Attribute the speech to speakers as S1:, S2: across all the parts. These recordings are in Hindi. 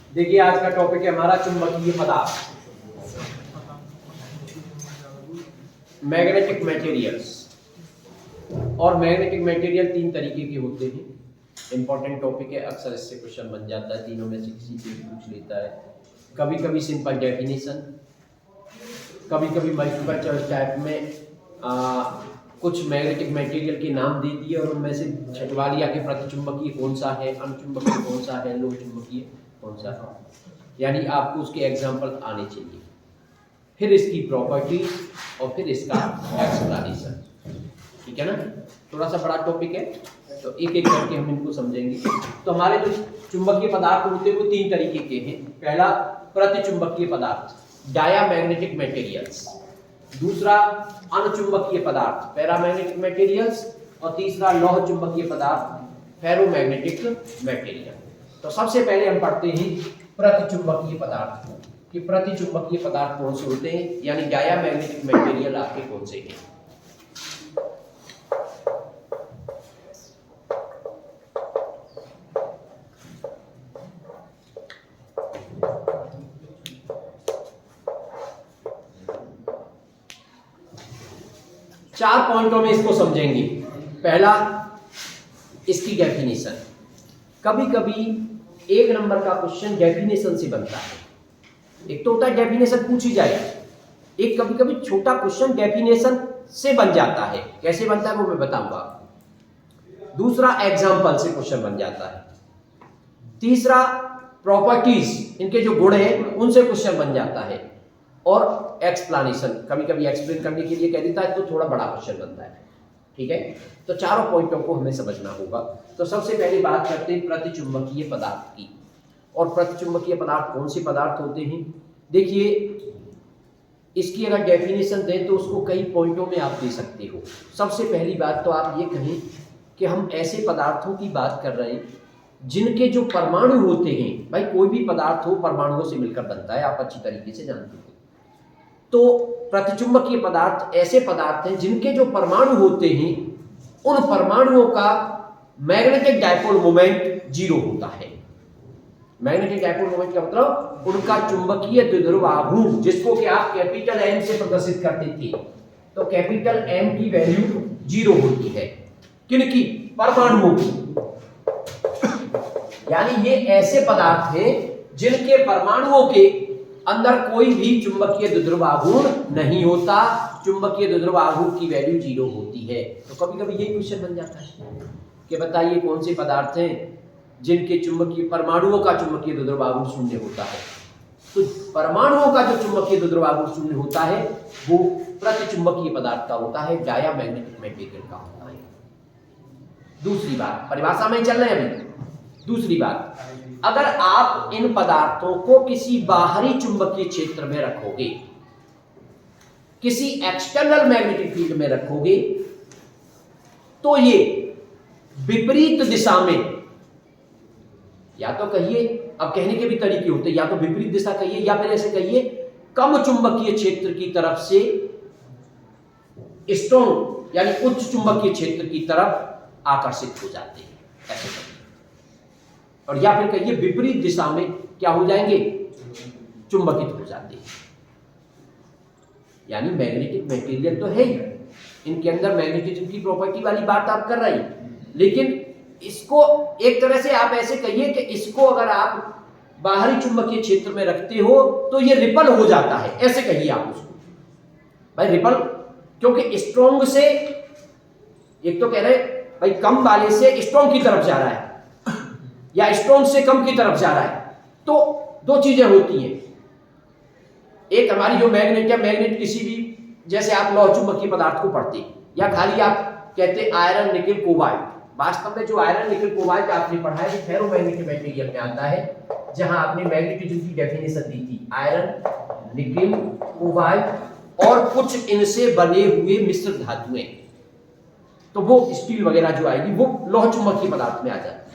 S1: देखिए आज का टॉपिक है हमारा चुंबकीय पदार्थ, मैग्नेटिक मटेरियल्स। और मैग्नेटिक मटेरियल तीन तरीके के होते हैं। इंपॉर्टेंट टॉपिक है, अक्सर इससे क्वेश्चन बन जाता है, तीनों में से किसी से पूछ लेता है। कभी कभी सिंपल डेफिनेशन, कभी कभी मल्टीपल चॉइस टाइप में कुछ मैग्नेटिक मटेरियल के नाम दे दिए और उनमें से छटवा लिया कि प्रतिचुंबकीय कौन सा है, अनुचुंबकीय कौन सा है, लोह चुंबकीय कौन सा है। यानी आपको उसके एग्जाम्पल आने चाहिए, फिर इसकी प्रॉपर्टीज और फिर इसका एक्सप्लेनेशन। ठीक है ना, थोड़ा सा बड़ा टॉपिक है तो एक एक करके हम इनको समझेंगे। तो हमारे जो चुंबकीय पदार्थ होते हैं वो तीन तरीके के हैं। पहला प्रतिचुंबकीय पदार्थ, डायामैग्नेटिक मटेरियल्स। दूसरा अनुचुंबकीय पदार्थ, पैरामैग्नेटिक मटेरियल्स। और तीसरा लौह चुंबकीय पदार्थ, फेरोमैग्नेटिक मटेरियल। तो सबसे पहले हम पढ़ते हैं प्रतिचुंबकीय पदार्थ कि प्रतिचुंबकीय पदार्थ कौन से होते हैं, यानी डायामैग्नेटिक मटेरियल आपके कौन से हैं। चार पॉइंटों में इसको समझेंगे। पहला, इसकी डेफिनेशन। कभी कभी एक नंबर का क्वेश्चन डेफिनेशन से बनता है। एक तो होता है डेफिनेशन पूछी जाए, एक कभी कभी छोटा क्वेश्चन डेफिनेशन से बन जाता है। कैसे बनता है वो मैं बताऊंगा। दूसरा, एग्जाम्पल से क्वेश्चन बन जाता है। तीसरा, प्रॉपर्टीज, इनके जो गुण हैं उनसे क्वेश्चन बन जाता है। और एक्सप्लेनेशन, कभी कभी एक्सप्लेन करने के लिए कह देता है तो थोड़ा बड़ा क्वेश्चन बनता है। ठीक है, तो चारों पॉइंटों को हमें समझना होगा। तो सबसे पहले बात करते हैं प्रतिचुंबकीय पदार्थ की। और प्रतिचुंबकीय पदार्थ कौन से पदार्थ होते हैं। देखिए, इसकी अगर डेफिनेशन दें तो उसको कई पॉइंटों में आप दे सकते हो। सबसे पहली बात तो आप ये कहें कि हम ऐसे पदार्थों की बात कर रहे हैं जिनके जो परमाणु होते हैं, भाई कोई भी पदार्थ हो परमाणुओं से मिलकर बनता है, आप अच्छी तरीके से जानते हो। तो प्रतिचुंबकीय पदार्थ ऐसे पदार्थ हैं जिनके जो परमाणु होते हैं उन परमाणुओं का मैग्नेटिक डायपोल मोमेंट जीरो होता है। मैग्नेटिक डायपोल मोमेंट का मतलब उनका चुंबकीय द्विध्रुव आघूर्ण, जिसको कि आप कैपिटल एम से प्रदर्शित करते थे, तो कैपिटल एम की वैल्यू जीरो होती है। किनकी? परमाणुओं की। यानी ये ऐसे पदार्थ हैं जिनके परमाणुओं के अंदर कोई भी चुंबकीय द्विध्रुव आघूर्ण नहीं होता, चुंबकीय द्विध्रुव आघूर्ण की वैल्यू जीरो होती है। तो कभी कभी यही क्वेश्चन बन जाता है कि बताइए कौन से पदार्थ हैं जिनके चुंबकीय परमाणुओं का चुंबकीय द्विध्रुव आघूर्ण शून्य होता है। तो परमाणुओं का जो चुंबकीय द्विध्रुव आघूर्ण शून्य होता है वो प्रतिचुंबकीय पदार्थ का होता है, डायामैग्नेटिक मटेरियल का होता है। दूसरी बात, परिभाषा में चल रहे हैं अभी। दूसरी बात, अगर आप इन पदार्थों को किसी बाहरी चुंबकीय क्षेत्र में रखोगे, किसी एक्सटर्नल मैग्नेटिक फील्ड में रखोगे, तो ये विपरीत दिशा में, या तो कहिए, अब कहने के भी तरीके होते हैं, या तो विपरीत दिशा कहिए या फिर ऐसे कहिए कम चुंबकीय क्षेत्र की तरफ से स्ट्रॉन्ग यानी उच्च चुंबकीय क्षेत्र की तरफ आकर्षित हो जाते हैं, ऐसे कहिए। और या फिर कहिए विपरीत दिशा में क्या हो जाएंगे? चुंबकित हो जाते हैं। यानी मैग्नेटिक मटेरियल तो है ही, इनके अंदर मैग्नेटिज्म की प्रॉपर्टी वाली बात आप कर रहे हैं, लेकिन इसको एक तरह से आप ऐसे कहिए कि इसको अगर आप बाहरी चुंबकीय क्षेत्र में रखते हो तो ये रिपल हो जाता है, ऐसे कहिए आप उसको। भाई रिपल, क्योंकि स्ट्रॉन्ग से, एक तो कह रहे भाई कम वाले से स्ट्रॉन्ग की तरफ जा रहा है या स्ट्रॉन्ग से कम की तरफ जा रहा है, तो दो चीजें होती हैं। एक हमारी जो मैग्नेट है, मैग्नेट किसी भी, जैसे आप लौह चुंबकीय पदार्थ को पढ़ते या खाली आप कहते आयरन निकिल कोबाल्ट, वास्तव में जो आयरन निकिल कोबाल्ट आपने पढ़ा है वो फेरोमैग्नेटिक मटेरियल में आता है, जहां आपने मैग्नेटिज्म की डेफिनेशन दी थी, आयरन निकिल कोबाल्ट और कुछ इनसे बने हुए मिश्र धातुएं, तो वो स्टील वगैरह जो आएगी वो लौह चुंबकीय पदार्थ में आ जाती है।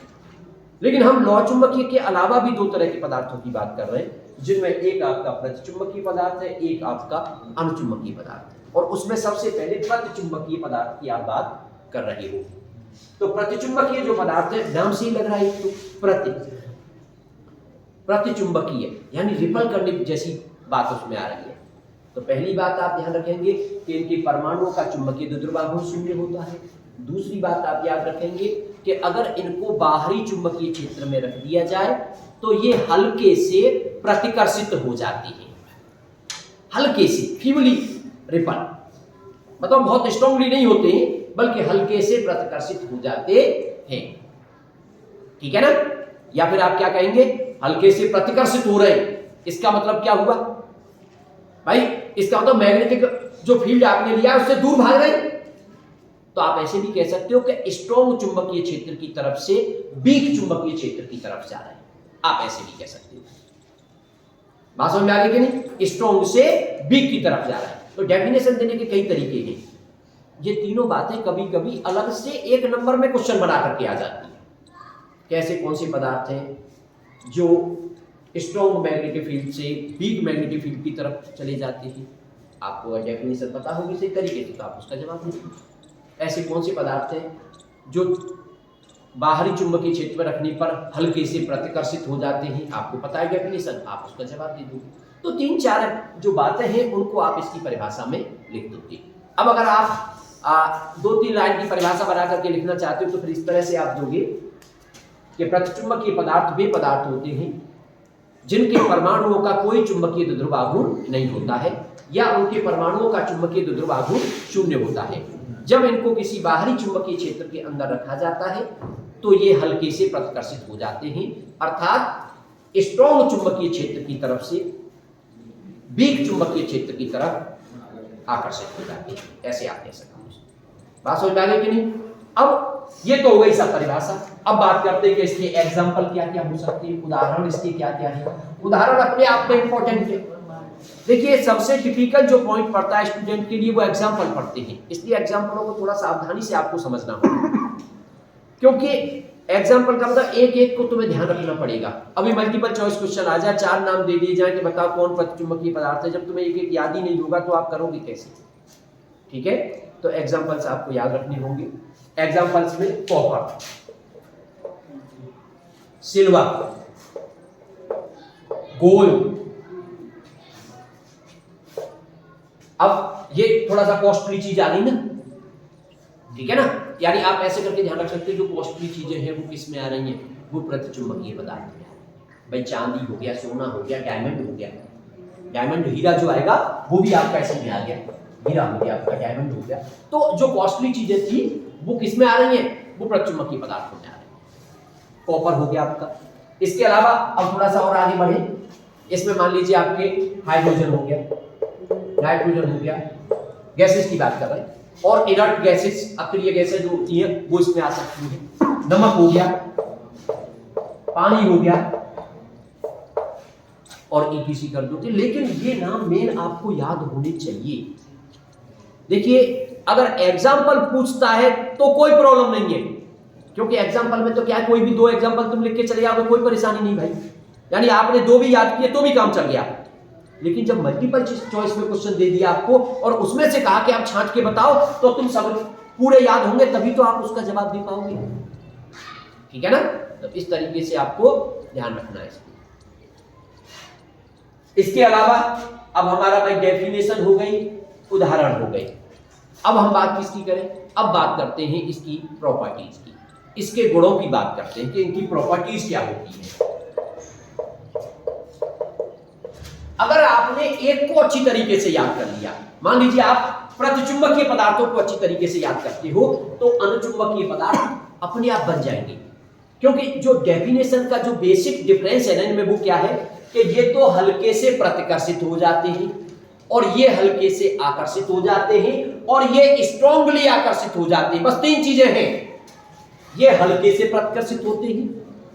S1: लेकिन हम लौह चुंबकीय के अलावा भी दो तरह के पदार्थों की बात कर रहे हैं, जिनमें एक आपका प्रतिचुंबकीय पदार्थ है, एक आपका अनुचुंबकीय पदार्थ है। और उसमें सबसे पहले प्रतिचुंबकीय पदार्थ की आप बात कर रहे हो। तो प्रतिचुंबकीय जो पदार्थ है, नाम से ही लग रहा है, तो प्रति, प्रतिचुंबकीय यानी रिपल करने जैसी बात उसमें आ रही है। तो पहली बात आप ध्यान रखेंगे कि इनके परमाणुओं का चुंबकीय द्विध्रुवाघूर्ण शून्य होता है। दूसरी बात आप याद रखेंगे कि अगर इनको बाहरी चुंबकीय क्षेत्र में रख दिया जाए तो ये हल्के से प्रतिकर्षित हो जाती है, हल्के से फीवली रिपल, मतलब बहुत स्ट्रांगली नहीं होते हैं बल्कि हल्के से प्रतिकर्षित हो जाते हैं, ठीक है ना। या फिर आप क्या कहेंगे, हल्के से प्रतिकर्षित हो रहे हैं, इसका मतलब क्या हुआ भाई, इसका मतलब मैग्नेटिक जो फील्ड आपने लिया है उससे दूर भाग रहे हैं। तो आप ऐसे भी कह सकते हो कि स्ट्रॉन्ग चुंबकीय क्षेत्र की तरफ से वीक चुंबकीय क्षेत्र की तरफ जा रहे हैं, आप ऐसे भी कह सकते हो। बात समझ में आ गई कि नहीं, स्ट्रॉन्ग से वीक की तरफ जा रहा है। तो डेफिनेशन देने के कई तरीके हैं। ये तीनों बातें कभी कभी अलग से एक नंबर में क्वेश्चन बना करके आ जाती है। कैसे, कौन से पदार्थ हैं जो स्ट्रॉन्ग मैग्नेटिक फील्ड से वीक मैग्नेटिक फील्ड की तरफ चले जाते हैं। आपको डेफिनेशन पता होगी सही तरीके से तो आप उसका जवाब देंगे। ऐसे कौन से पदार्थ हैं जो बाहरी चुंबकीय क्षेत्र में रखने पर हल्के से प्रतिकर्षित हो जाते हैं, आपको पता है डेफिनेशन, आप उसका जवाब दे दोगे। तो 3-4 जो बातें हैं उनको आप इसकी परिभाषा में लिख दोगे। अब अगर आप 2-3 लाइन की परिभाषा बना करके लिखना चाहते हो तो फिर इस तरह से आप दोगे कि प्रतिचुंबकीय पदार्थ वे पदार्थ होते हैं जिनके परमाणुओं का कोई चुंबकीय द्विध्रुवाघूर्ण नहीं होता है या उनके परमाणुओं का चुंबकीय द्विध्रुवाघूर्ण शून्य होता है। जब इनको किसी बाहरी चुंबकीय क्षेत्र के अंदर रखा जाता है तो ये हल्के से प्रतिकर्षित हो जाते हैं, अर्थात स्ट्रॉन्ग चुंबकीय क्षेत्र की तरफ से वीक चुंबकीय क्षेत्र की तरफ आकर्षित हो जाते हैं। ऐसे आप कह सकते हैं। बात समझ में आ गई कि नहीं। अब ये तो हो गई सब परिभाषा। अब बात करते हैं कि इसके एग्जाम्पल क्या क्या हो सकते हैं, उदाहरण इसके क्या क्या है। उदाहरण अपने आप में इंपॉर्टेंट है। देखिए, सबसे टिपिकल जो पॉइंट पड़ता है स्टूडेंट के लिए वो एग्जाम्पल पढ़ते हैं, इसलिए एग्जाम्पलों को थोड़ा सावधानी से आपको समझना होगा, क्योंकि एग्जाम्पल का मतलब एक एक को तुम्हें ध्यान रखना पड़ेगा। अभी मल्टीपल चॉइस क्वेश्चन आ जाए, 4 नाम दे दिए जाए कि बताओ कौन प्रतिचुंबकीय पदार्थ है, जब तुम्हें एक एक याद ही नहीं होगा तो आप करोगे कैसे, ठीक है। तो एग्जाम्पल्स आपको याद रखने होंगे। एग्जाम्पल्स में कॉपर, सिल्वर, गोल्ड। अब ये थोड़ा सा कॉस्टली चीज आ गई ना, ठीक है ना। यानी आप ऐसे करके ध्यान रख सकते हो जो कॉस्टली चीजें हैं वो किस में आ रही हैं, वो प्रतिचुंबकीय पदार्थ में। भाई चांदी हो गया, सोना हो गया, डायमंड हो गया। डायमंड हीरा जो आएगा वो भी आपका ऐसे में आ गया, हीरा हो गया आपका, डायमंड हो गया। तो जो कॉस्टली चीजें थी वो किस में आ रही हैं, वो प्रतिचुंबकीय पदार्थों में आ रही है। कॉपर हो गया आपका। इसके अलावा अब थोड़ा सा और आगे बढ़े, इसमें मान लीजिए आपके हाइड्रोजन हो गया, नाइट्रोजन हो गया, गैसेस की बात कर रहे हैं। और इनर्ट गैसेस, अक्रिय गैसेस जो होती है वो इसमें आ सकती है। नमक हो गया, पानी हो गया और ईटीसी कर दोगे। लेकिन ये नाम मेन आपको याद होने चाहिए। देखिए, अगर एग्जाम्पल पूछता है तो कोई प्रॉब्लम नहीं है, क्योंकि एग्जाम्पल में तो क्या है, कोई भी 2 एग्जाम्पल तुम लिख के चले जाओगे, कोई परेशानी नहीं भाई। यानी आपने 2 भी याद किए तो भी काम चल गया। लेकिन जब मल्टीपल चॉइस में क्वेश्चन दे दिया आपको और उसमें से कहा कि आप छांट के बताओ, तो तुम सब पूरे याद होंगे तभी तो आप उसका जवाब दे पाओगे, ठीक है ना। तो इस तरीके से आपको ध्यान रखना है। इसके अलावा अब हमारा भाई डेफिनेशन हो गई, उदाहरण हो गए। अब हम बात किसकी करें, अब बात करते हैं इसकी प्रॉपर्टीज की, इसके गुणों की बात करते हैं कि इनकी प्रॉपर्टीज क्या होती है। अगर आपने एक को अच्छी तरीके से याद कर लिया, मान लीजिए आप प्रतिचुंबकीय पदार्थों को अच्छी तरीके से याद करते हो, तो अनुचुंबकीय पदार्थ अपने आप बन जाएंगे। क्योंकि जो डेफिनेशन का जो बेसिक डिफरेंस है ना इनमें, वो क्या है कि ये तो हल्के से प्रतिकर्षित हो जाते हैं और ये हल्के से आकर्षित हो जाते हैं और ये स्ट्रांगली आकर्षित हो जाते हैं। बस 3 चीजें हैं, ये हल्के से प्रतिकर्षित होते हैं,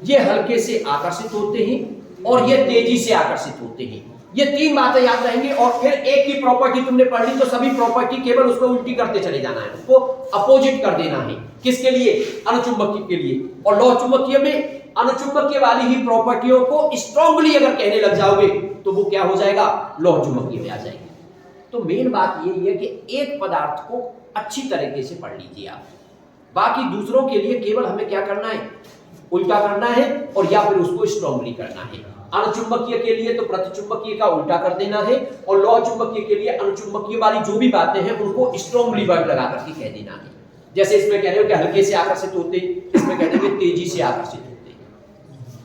S1: ये हल्के से आकर्षित होते हैं और ये तेजी से आकर्षित होते हैं। ये 3 बातें याद रहेंगी। और फिर एक की प्रॉपर्टी तुमने पढ़ ली तो सभी प्रॉपर्टी केवल उसको उल्टी करते चले जाना है, उसको अपोजिट कर देना है। किसके लिए, अनुचुंबकीय के लिए। और लौह चुंबकीय में अनुचुंबकीय वाली ही प्रॉपर्टियों को स्ट्रांगली अगर कहने लग जाओगे तो वो क्या हो जाएगा, लौह चुंबकीय में आ जाएगी। तो मेन बात यही है कि एक पदार्थ को अच्छी तरीके से पढ़ लीजिए आप। बाकी दूसरों के लिए केवल हमें क्या करना है, उल्टा करना है और या फिर उसको स्ट्रांगली करना है। अणुचुंबकीय के लिए तो प्रतिचुंबकीय का उल्टा कर देना है और लौह चुंबकीय के लिए अणुचुंबकीय वाली जो भी बातें हैं उनको स्ट्रांगली वर्ड लगा करके कह देना है। जैसे इसमें कह रहे हो कि हल्के से आकर्षित होते, इसमें कह देंगे तेजी से आकर्षित होते,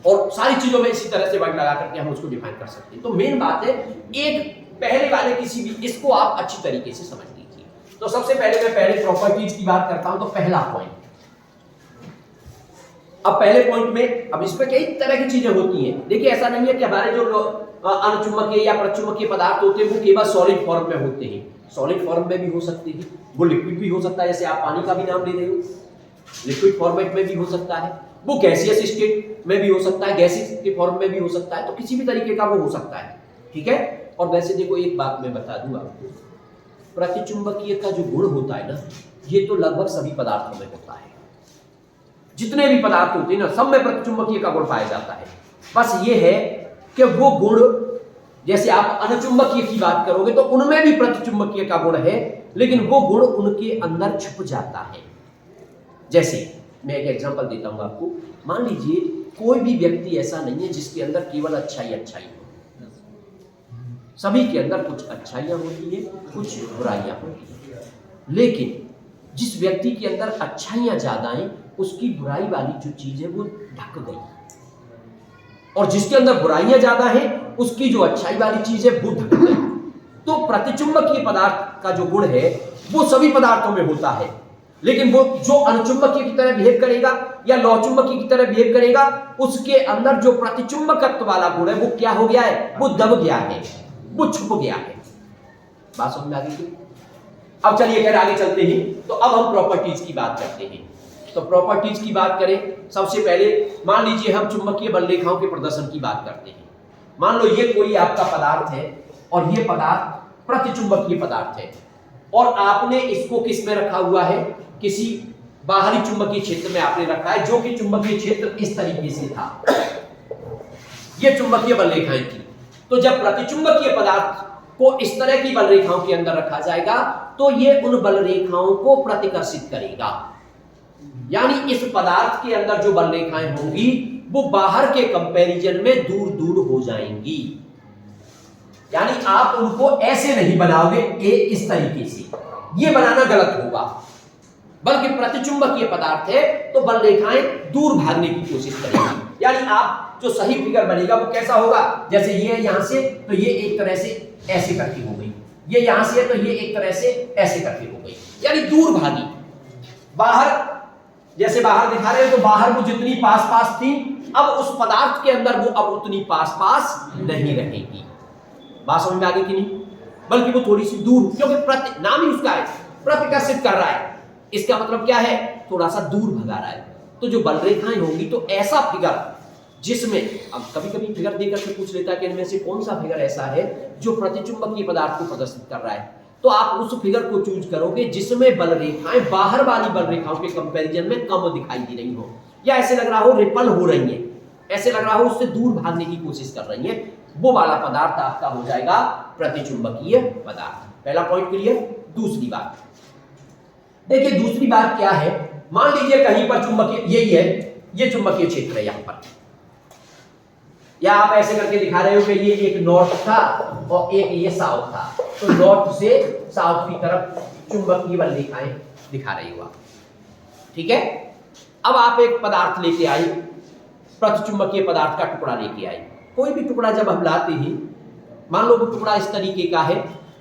S1: और सारी चीजों में इसी तरह से वर्ड लगा करके हम उसको डिफाइन कर सकते हैं। तो मेन बात है, एक पहले वाले किसी भी इसको आप अच्छी तरीके से समझ लीजिए। तो सबसे पहले मैं पहले प्रॉपर्टीज की बात करता हूं। तो पहला पॉइंट, अब पहले पॉइंट में अब इसमें कई तरह की चीजें होती हैं। देखिए ऐसा नहीं है कि हमारे जो अणुचुंबकीय या प्रतिचुंबकीय पदार्थ होते हैं वो केवल सॉलिड फॉर्म में होते हैं। सॉलिड फॉर्म में भी हो सकते हैं, वो लिक्विड भी हो सकता है, जैसे आप पानी का भी नाम ले रहे हो, लिक्विड फॉर्मेट में भी हो सकता है, वो गैसियस स्टेट में भी हो सकता है, गैसेस के फॉर्म में भी हो सकता है, तो किसी भी तरीके का वो हो सकता है, ठीक है। और वैसे देखो एक बात मैं बता दूं आपको, प्रतिचुंबकीय का जो गुण होता है ना, ये तो लगभग सभी पदार्थों में होता है। जितने भी पदार्थ होते हैं ना, सब में प्रतिचुंबकीय का गुण पाया जाता है। बस ये है कि वो गुण, जैसे आप अणुचुंबकीय की बात करोगे तो उनमें भी प्रतिचुंबकीय का गुण है, लेकिन वो गुण उनके अंदर छुप जाता है। जैसे मैं एक एग्जांपल देता हूं आपको। मान लीजिए कोई भी व्यक्ति ऐसा नहीं है जिसके अंदर केवल अच्छाई अच्छाई हो, सभी के अंदर कुछ अच्छाइयां होती है, कुछ बुराइयां होती है। लेकिन जिस व्यक्ति के अंदर अच्छाइयां ज्यादा हैं, उसकी बुराई वाली जो चीज है वो ढक गई, और जिसके अंदर बुराइयां ज्यादा हैं उसकी जो अच्छाई वाली चीज है वो ढक गई। तो प्रतिचुंबकीय पदार्थ का जो गुण है वो सभी पदार्थों में होता है, लेकिन वो जो अणुचुंबकीय की तरह बिहेव करेगा या लौह चुंबकीय की तरह बिहेव करेगा, उसके अंदर जो प्रतिचुंबकत्व वाला गुण है वो क्या हो गया है, वो दब गया है, वो छुप गया है। बात समझ में आ गई? अब चलिए खैर आगे चलते हैं। तो अब हम प्रॉपर्टीज की बात करते हैं। तो प्रॉपर्टीज की बात करें, सबसे पहले मान लीजिए हम चुंबकीय बल रेखाओं के प्रदर्शन की बात करते हैं। मान लो ये कोई आपका पदार्थ है और ये पदार्थ प्रतिचुंबकीय पदार्थ है, और आपने इसको किस में रखा हुआ है, किसी बाहरी चुंबकीय क्षेत्र में आपने रखा है, जो कि चुंबकीय क्षेत्र इस तरीके से था। ये चुंबकीय बल रेखाएं थी। तो जब प्रतिचुंबकीय पदार्थ को इस तरह की बल रेखाओं के अंदर रखा जाएगा तो ये उन बल रेखाओं को प्रतिकर्षित करेगा, यानी इस पदार्थ के अंदर जो बल रेखाएं होंगी वो बाहर के कंपैरिजन में दूर दूर हो जाएंगी। यानी आप उनको ऐसे नहीं बनाओगे इस तरीके से, ये बनाना गलत होगा। बल्कि प्रतिचुंबकीय पदार्थ है तो बल रेखाएं दूर भागने की कोशिश करेंगी। यानी आप जो सही फिगर बनेगा वो कैसा होगा, जैसे ये यहां से तो ये एक तरह से ऐसे करके हो गई, ये यहां से तो ये एक तरह से ऐसे करके हो गई, यानी दूर भागी। बाहर जैसे बाहर दिखा रहे हो तो बाहर वो जितनी पास पास थी, अब उस पदार्थ के अंदर वो अब उतनी पास पास नहीं रहेगी। बात समझ में आ गई कि नहीं? बल्कि वो थोड़ी सी दूर, क्योंकि नाम ही उसका है प्रतिकर्षित कर रहा है, इसका मतलब क्या है, थोड़ा सा दूर भगा रहा है। तो जो बल रेखाएं होंगी तो ऐसा फिगर जिसमें, अब कभी कभी फिगर देकर के पूछ लेता है कि इनमें से कौन सा फिगर ऐसा है जो प्रतिचुंबकीय पदार्थ को प्रदर्शित कर रहा है, तो आप उस फिगर को चूज करोगे जिसमें बल रेखाएं बाहर वाली बल रेखाओं के कंपैरिजन में कम दिखाई दे रही हो, या ऐसे लग रहा हो रिपल हो रही है, ऐसे लग रहा हो उससे दूर भागने की कोशिश कर रही है, वो वाला पदार्थ आपका हो जाएगा प्रतिचुंबकीय पदार्थ। पहला पॉइंट क्लियर। दूसरी बात देखिए, दूसरी बात क्या है, मान लीजिए कहीं पर चुंबकीय, यही है, ये चुंबकीय क्षेत्र है यहां पर, या आप ऐसे करके दिखा रहे हो कि ये एक नॉर्थ था और एक ये साउथ था, तो नॉर्थ से साउथ की तरफ चुंबकीय बल रेखाएं दिखा रही हो आप, ठीक है। अब आप एक पदार्थ लेके आई, प्रतिचुंबकीय पदार्थ का टुकड़ा लेके आई। कोई भी टुकड़ा जब हम लाते हैं, मान लो वो टुकड़ा इस तरीके का है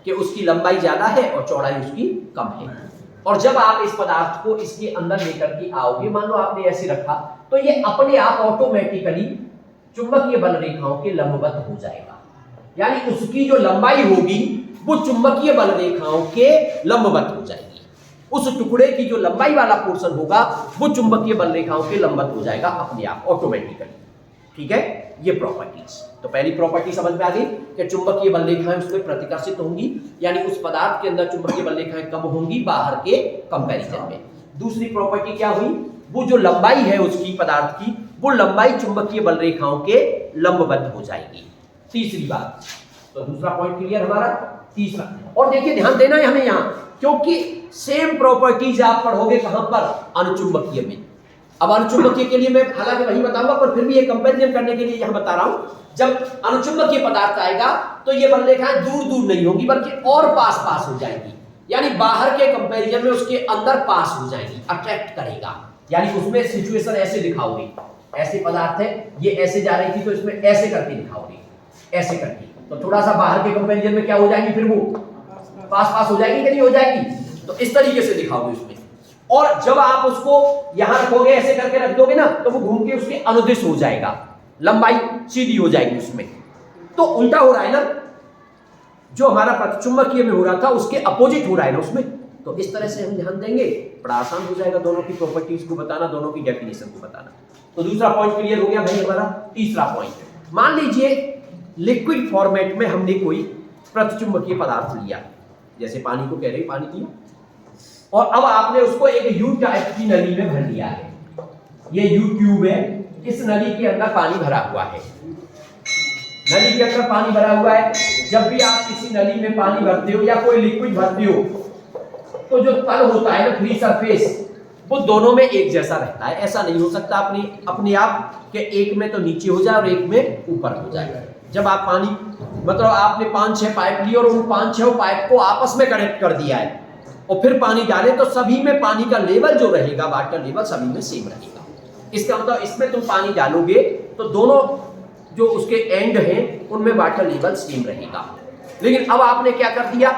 S1: कि उसकी लंबाई ज्यादा है और चौड़ाई उसकी कम है, और जब आप इस पदार्थ को इसके अंदर लेकर के आओगे, मान लो आपने ऐसे रखा, तो ये अपने आप ऑटोमेटिकली चुंबकीय बल रेखाओं के लंबवत हो जाएगा, यानी उसकी जो लंबाई होगी वो चुंबकीय बल रेखाओं के लंबवत हो जाएगी। उस टुकड़े की जो लंबाई वाला पोर्शन होगा वो चुंबकीय बल रेखाओं के लंबवत हो जाएगा अपने आप ऑटोमेटिकली, ठीक है। ये प्रॉपर्टीज, तो पहली प्रॉपर्टी समझ में आ गई कि चुंबकीय बल रेखाएं उसमें प्रतिकर्षित होंगी, यानी उस पदार्थ के अंदर चुंबकीय बल रेखाएं कम होंगी बाहर के कंपैरिजन में। दूसरी प्रॉपर्टी क्या हुई, वो जो लंबाई है उसकी पदार्थ की, वो लंबाई चुंबकीय बल रेखाओं के लंबवत हो जाएगी। तीसरी बात, तो दूसरा पॉइंट क्लियर हमारा। तीसरा, और देखिए ध्यान देना है हमें यहाँ, क्योंकि सेम प्रॉपर्टीज आप पढ़ोगे कहां पर, अणुचुंबकीय में। अब अनुचुंबकीय के लिए मैं हालांकि वही बताऊंगा, पर फिर भी एक कंपैरिजन करने के लिए यहां बता रहा हूं। जब अनुचुंबकीय पदार्थ आएगा तो ये बल रेखाएं दूर दूर नहीं होगी बल्कि और पास पास हो जाएगी, यानी बाहर के कंपैरिजन में उसके अंदर पास हो जाएगी, अट्रैक्ट करेगा। यानी उसमें सिचुएशन ऐसे दिखाओगे, ऐसे पदार्थ है, ये ऐसे जा रही थी तो इसमें ऐसे करके दिखाओगे, ऐसे करके, तो थोड़ा सा बाहर के कंपैरिजन में क्या हो जाएगी, फिर वो पास पास हो जाएगी कि नहीं हो जाएगी, तो इस तरीके से दिखाओगे उसमें। और जब आप उसको यहां रखोगे, ऐसे करके रख दोगे ना, तो वो घूम के उसके अनुदिश हो जाएगा, लंबाई सीधी हो जाएगी उसमें। तो उल्टा हो रहा है ना, जो हमारा प्रतिचुंबकीय में हो रहा था उसके अपोजिट हो रहा है ना उसमें। तो इस तरह से हम ध्यान देंगे, बड़ा आसान हो जाएगा दोनों की प्रॉपर्टीज को बताना, दोनों की डेफिनेशन को बताना। तो दूसरा पॉइंट क्लियर हो गया भाई हमारा। तीसरा पॉइंट, मान लीजिए लिक्विड फॉर्मेट में हमने कोई प्रतिचुंबकीय पदार्थ लिया, जैसे पानी को कह रहे पानी लिया, और अब आपने उसको एक यू टाइप की नली में भर दिया है। ये यू ट्यूब है, इस नली के अंदर पानी भरा हुआ है, नली के अंदर पानी भरा हुआ है। जब भी आप किसी नली में पानी भरते हो या कोई लिक्विड भरते हो, तो जो तल होता है ना, फ्री सरफेस, वो दोनों में एक जैसा रहता है। ऐसा नहीं हो सकता अपने आप के एक में तो नीचे हो जाए और एक में ऊपर हो जाए। जब आप पानी, मतलब आपने 5-6 पाइप लिए और उन 5-6 पाइप को आपस में कनेक्ट कर दिया है और फिर पानी डाले, तो सभी में पानी का लेवल जो रहेगा, वाटर लेवल सभी में सेम रहेगा। इसका मतलब इसमें तुम पानी डालोगे तो दोनों जो उसके एंड हैं उनमें वाटर लेवल सेम रहेगा। लेकिन अब आपने क्या कर दिया,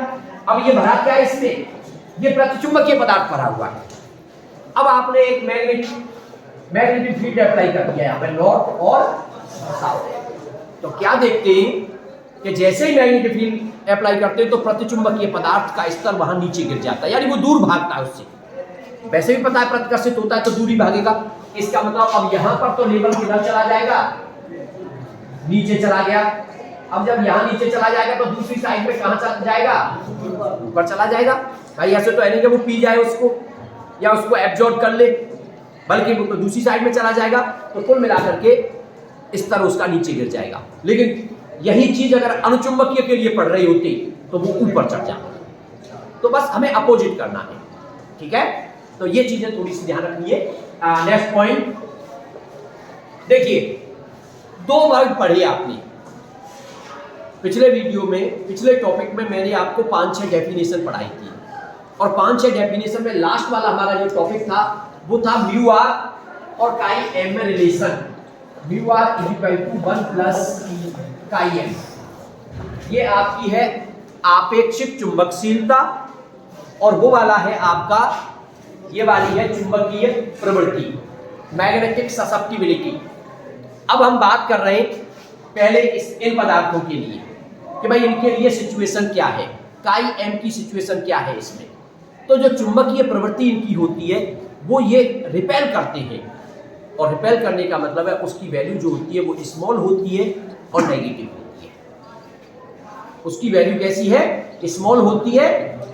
S1: अब ये भरा क्या है इसमें, ये प्रतिचुंबकीय पदार्थ भरा हुआ है। अब आपने एक मैग्नेटिक फील्ड अप्लाई कर दिया यहाँ पे, नॉर्थ और साउथ। तो क्या देखते हैं कि जैसे ही मैग्नेटिक फील्ड अप्लाई करते हैं तो प्रतिचुंबकीय पदार्थ का स्तर वहां नीचे गिर जाता है, यानी वो दूर भागता है उससे। वैसे भी पता है प्रतिकर्षित होता है तो दूरी भागेगा। इसका मतलब अब यहां पर तो लेवल किधर चला जाएगा, नीचे चला गया। अब जब यहां नीचे चला जाएगा तो दूसरी साइड में कहां चला जाएगा, ऊपर चला जाएगा। भाई ऐसे तो है नहीं कि वो पी जाए उसको या उसको एब्जॉर्ब कर ले, बल्कि वो तो दूसरी साइड में चला जाएगा। तो कुल मिलाकर के स्तर उसका नीचे गिर जाएगा। लेकिन यही चीज अगर अनुचुंबकीय के लिए पड़ रही होती तो वो ऊपर चढ़ जाता। तो बस हमें अपोजिट करना है, ठीक है। तो ये चीजें थोड़ी सी ध्यान रखनी है। नेक्स्ट पॉइंट देखिए, 2 वर्ड पढ़े आपने पिछले वीडियो में, पिछले टॉपिक में मैंने आपको 5-6 डेफिनेशन पढ़ाई थी, और 5-6 डेफिनेशन में लास्ट वाला हमारा जो टॉपिक था वो था म्यू आर और काई एम में relation. Mu R is equal to 1 plus chi M. ये आपकी है आपेक्षिक चुंबकशीलता, और वो वाला है आपका, ये वाली है चुंबकीय प्रवृत्ति, मैग्नेटिक ससेप्टिबिलिटी। अब हम बात कर रहे हैं पहले इन पदार्थों के लिए कि भाई इनके लिए सिचुएशन क्या है, काई एम की सिचुएशन क्या है इसमें। तो जो चुंबकीय प्रवृत्ति इनकी होती है वो ये रिपेल करते हैं, और रिपेल करने का मतलब है उसकी वैल्यू जो होती है वो स्मॉल होती है और नेगेटिव होती है। उसकी वैल्यू कैसी है, स्मॉल होती है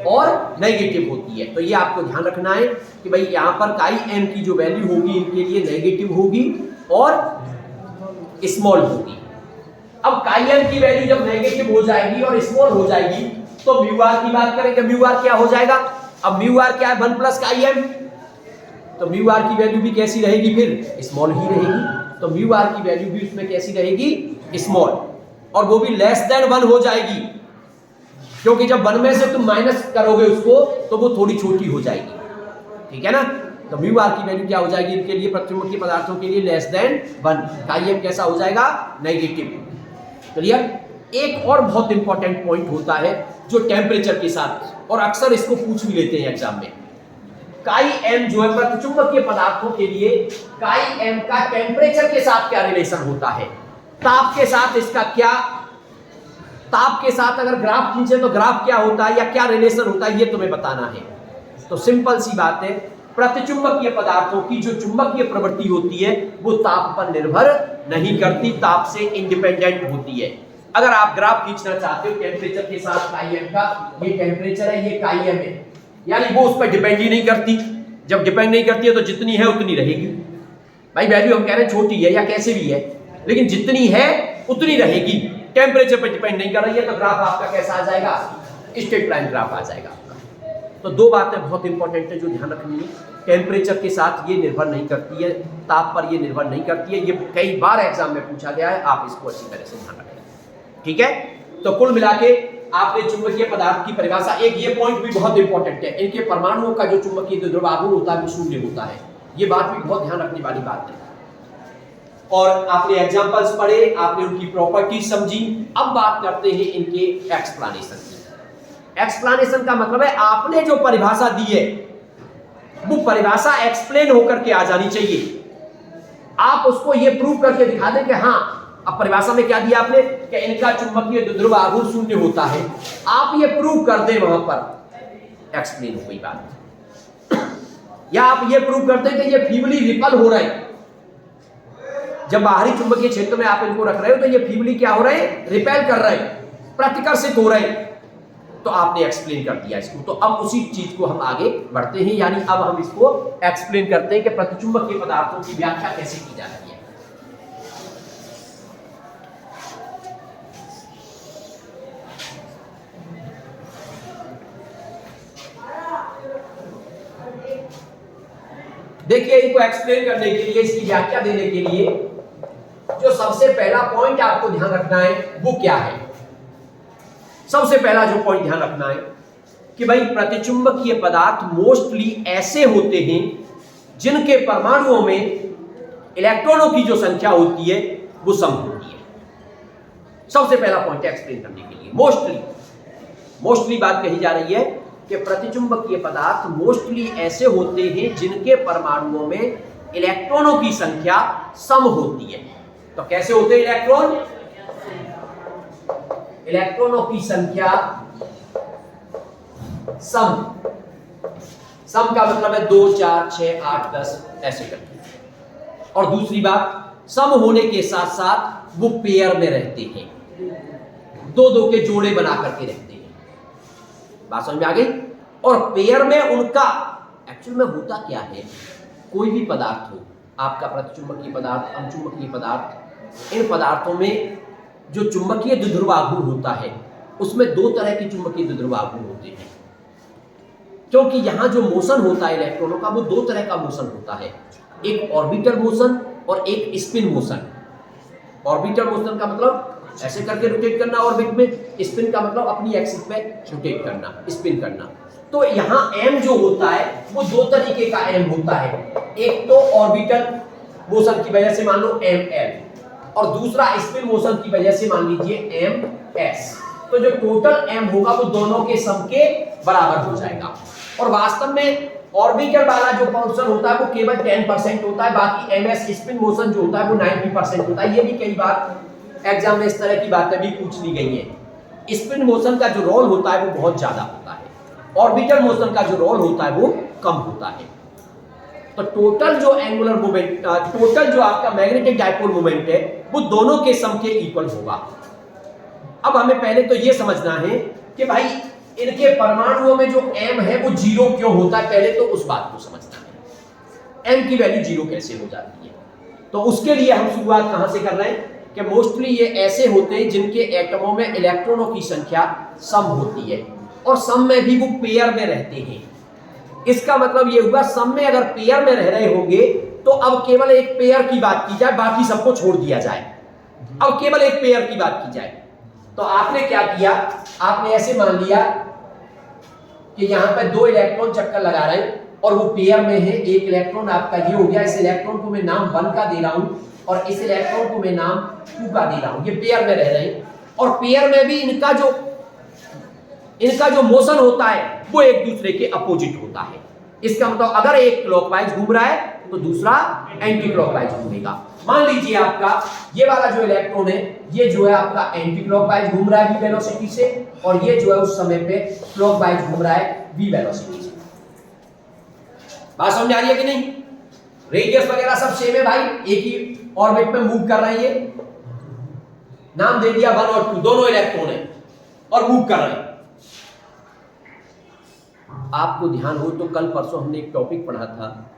S1: और नेगेटिव होती है। तो ये आपको ध्यान रखना है कि भाई यहाँ पर काई एम की जो वैल्यू होगी इनके लिए नेगेटिव होगी और स्मॉल होगी। अब काई एम की वैल्यू जब नेगेटिव हो जाएगी और स्मॉल हो जाएगी तो म्यू आर की बात करें कि म्यू आर क्या हो जाएगा। अब म्यू आर क्या है, 1 प्लस काई एम। तो म्यू आर की वैल्यू भी कैसी रहेगी, फिर स्मॉल ही रहेगी। तो म्यू आर की वैल्यू भी उसमें कैसी रहेगी, स्मॉल, और वो भी लेस देन 1 हो जाएगी, क्योंकि जब 1 में से तुम माइनस करोगे उसको तो वो थोड़ी छोटी हो जाएगी, ठीक है ना। तो म्यू आर की वैल्यू क्या हो जाएगी इनके लिए, प्रतिचुंबकीय पदार्थों के लिए लेस देन 1। काई एम कैसा हो जाएगा, नेगेटिव। क्लियर। एक और बहुत इंपॉर्टेंट पॉइंट होता है जो टेम्परेचर के साथ, और अक्सर इसको पूछ भी लेते हैं एग्जाम में। काई एम जो है प्रतिचुंबकीय पदार्थों के लिए, काई एम का टेम्परेचर के साथ क्या रिलेशन होता है, ताप के साथ इसका क्या, ताप के साथ अगर ग्राफ खींचे तो ग्राफ क्या होता है या क्या रिलेशन होता है, ये तुम्हें बताना है। तो सिंपल सी बात है, प्रतिचुंबकीय पदार्थों की जो चुंबकीय प्रवृत्ति होती है वो ताप पर निर्भर नहीं करती, ताप से इंडिपेंडेंट होती है। अगर आप ग्राफ खींचना चाहते हो टेम्परेचर के साथ काई एम का, ये टेम्परेचर है, ये काई एम है, यानी वो उस पर डिपेंड ही नहीं करती। जब डिपेंड नहीं करती है तो जितनी है उतनी रहेगी। भाई वैल्यू हम कह रहे हैं छोटी है या कैसे भी है, लेकिन जितनी है उतनी रहेगी, टेम्परेचर पर डिपेंड नहीं कर रही है। तो ग्राफ आपका कैसा आ जाएगा, स्ट्रेट लाइन ग्राफ आ जाएगा आपका। तो दो बातें बहुत इंपॉर्टेंट है जो ध्यान रखनी है। टेम्परेचर के साथ ये निर्भर नहीं करती है, ताप पर ये निर्भर नहीं करती है, ये कई बार एग्जाम में पूछा गया है, आप इसको अच्छी तरह से ध्यान रखें। ठीक है, तो कुल मिला के आपने चुंबकीय पदार्थ की परिभाषा, एक ये पॉइंट भी बहुत इंपॉर्टेंट है, इनके परमाणुओं का जो चुंबकीय द्विध्रुव आघूर्ण होता है वो शून्य होता है, ये बात भी बहुत ध्यान रखने वाली बात है। और आपने एग्जांपल्स पढ़े, आपने उनकी प्रॉपर्टीज समझी। अब बात करते हैं इनके एक्सप्लेनेशन की। एक्सप्लेनेशन का मतलब है आपने जो परिभाषा दी है वो परिभाषा एक्सप्लेन होकर के आ जानी चाहिए। आप उसको ये प्रूव करके दिखा दें कि हाँ, अब परिभाषा में क्या दिया आपने कि इनका चुंबकीय द्विध्रुव आघूर्ण शून्य होता है, आप ये प्रूव कर दें, वहां पर एक्सप्लेन हो गई बात। या आप ये प्रूव करते हैं कि ये फीबली रिपल हो रहे हैं, जब बाहरी चुंबकीय क्षेत्र में आप इनको रख रहे हो तो ये फीबली क्या हो रहे हैं, रिपेल कर रहे हैं, प्रतिकर्षित हो रहे हैं, तो आपने एक्सप्लेन कर दिया इसको। तो अब उसी चीज को हम आगे बढ़ते हैं, यानी अब हम इसको एक्सप्लेन करते हैं कि प्रतिचुंबकीय पदार्थों की व्याख्या कैसे की जाती है। देखिए, इनको एक्सप्लेन करने के लिए, इसकी व्याख्या देने के लिए जो सबसे पहला पॉइंट आपको ध्यान रखना है वो क्या है। सबसे पहला जो पॉइंट ध्यान रखना है कि भाई प्रतिचुंबकीय पदार्थ मोस्टली ऐसे होते हैं जिनके परमाणुओं में इलेक्ट्रॉनों की जो संख्या होती है वो सम होती है। सबसे पहला पॉइंट एक्सप्लेन करने के लिए मोस्टली बात कही जा रही है कि प्रतिचुंबकीय पदार्थ मोस्टली ऐसे होते हैं जिनके परमाणुओं में इलेक्ट्रॉनों की संख्या सम होती है। तो कैसे होते हैं इलेक्ट्रॉन? इलेक्ट्रॉनों की संख्या सम का मतलब है 2, 4, 6, 8, 10 ऐसे करके। और दूसरी बात, सम होने के साथ साथ वो पेयर में रहते हैं, दो के जोड़े बना करके रहते हैं। बात समझ में आ गई? और पेयर में उनका एक्चुअल में होता क्या है, कोई भी पदार्थ हो, आपका प्रतिचुंबकीय पदार्थ, अणुचुंबकीय पदार्थ, इन पदार्थों में जो चुंबकीय द्विध्रुव आघूर्ण होता है उसमें दो तरह के चुंबकीय द्विध्रुव आघूर्ण होते हैं, क्योंकि यहां जो मोशन होता है इलेक्ट्रॉनों का वो दो तरह का मोशन होता है, एक ऑर्बिटल मोशन और एक स्पिन मोशन। ऑर्बिटल मोशन का मतलब ऐसे करके रोटेट करना ऑर्बिट में, स्पिन का मतलब अपनी एक्सिस पे रोटेट करना, स्पिन करना। तो यहाँ m जो होता है वो दो तरीके का m होता है, एक तो ऑर्बिटल मोशन की वजह से मान लो ml, और दूसरा स्पिन मोशन की वजह से मान लीजिए ms। तो जो टोटल m होगा वो दोनों के सम के बराबर हो जाएगा। और वास्तव में ऑर्बिटल वाला जो पोर्शन होता है वो केवल 10% होता है, बाकी ms स्पिन मोशन जो होता है वो 90% होता है। ये भी कई बार एग्जाम में इस तरह की बातें भी पूछ ली गई हैं। स्पिन मोशन का जो रोल होता है वो बहुत ज्यादा होता है, ऑर्बिटल मोशन का जो रोल होता है वो कम होता है। तो टोटल जो एंगुलर मोमेंट, टोटल जो आपका मैग्नेटिक डाइपोल मोमेंट है वो दोनों के सम के इक्वल होगा। अब हमें पहले तो ये समझना है कि भाई इनके परमाणुओं में जो m है वो जीरो क्यों होता है, पहले तो उस बात को समझना है, m की वैल्यू जीरो कैसे हो जाती है। तो उसके लिए हम शुरुआत कहां से कर रहे हैं कि मोस्टली ये ऐसे होते हैं जिनके एटमों में इलेक्ट्रॉनों की संख्या सम होती है, और सम में भी वो पेयर में रहते हैं। इसका मतलब ये हुआ सम में अगर पेयर में रह रहे होंगे तो अब केवल एक पेयर की बात की जाए, बाकी सबको छोड़ दिया जाए, अब केवल एक पेयर की बात की जाए। तो आपने क्या किया, आपने ऐसे मान लिया कि यहां पर दो इलेक्ट्रॉन चक्कर लगा रहे हैं और वो पेयर में है, एक इलेक्ट्रॉन आपका ये हो गया, इस इलेक्ट्रॉन को मैं नाम 1 का दे रहा हूं और इस इलेक्ट्रॉन को मैं नाम 2 का दे रहा हूं। ये पेयर में रह रहे हैं और पेयर में भी इनका जो मोशन होता है वो एक दूसरे के अपोजिट होता है। इसका मतलब अगर एक क्लॉकवाइज घूम रहा है तो दूसरा एंटी क्लॉकवाइज घूमेगा। मान लीजिए आपका ये वाला जो इलेक्ट्रॉन है ये जो है आपका एंटी क्लॉकवाइज घूम रहा है v वेलोसिटी से, और ये जो है उस समय पे क्लॉकवाइज घूम रहा है v वेलोसिटी से। बात समझ आ रही है कि नहीं? रेडियस वगैरह सब सेम है भाई, एक ही ऑर्बिट में मूव कर रहे हैं। ये नाम दे दिया 1 और 2, दोनों इलेक्ट्रॉन है और मूव कर रहे हैं। आपको ध्यान हो तो कल परसों हमने एक टॉपिक पढ़ा था,